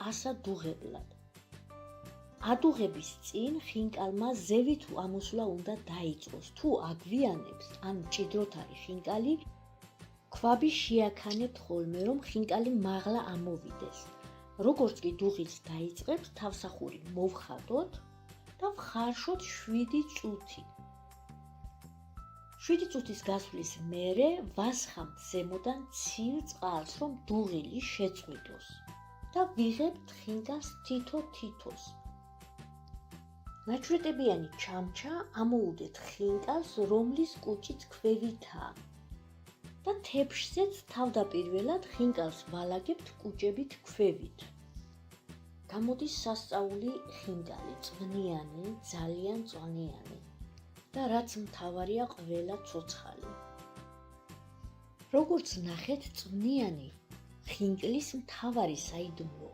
ასადუღებლად. ადუღების წინ ხინკალმა ზევი თუ ამოსვლა უნდა დაიწყოს. თუ აგვიანებს, ან მჭიდროდ არის ხინკალი, ქვაბი შეაქანებთ ხოლმე, რომ ხინკალი მაღლა ამოვიდეს. როგორც კი დუღილს დაიწყებს, თავსახური მოვხატოთ და ვხარშოთ 7 წუთი. 7 წუთის გასვლის მერე ვასხამთ ზემოდან ცივ წყალს, რომ დუღილი შეწყვიტოს და ვიღებთ ხინკალს თითო-თითოს. ნაჩვეტებიანი ჩამჩა ამოუდეთ ხინკალს, რომლის კუჭიც ქვევითაა და თეფშზეც თავდაპირველად ხინკალს ვალაგებთ კუჭებით ქვევით. გამოდის სასწაული ხინკალი, წვნიანი, ძალიან წვნიანი და რაც მთავარია ყველა ცოცხალი. როგორც ნახეთ, წვნიანი ხინკლის მთავარი საიდუმლო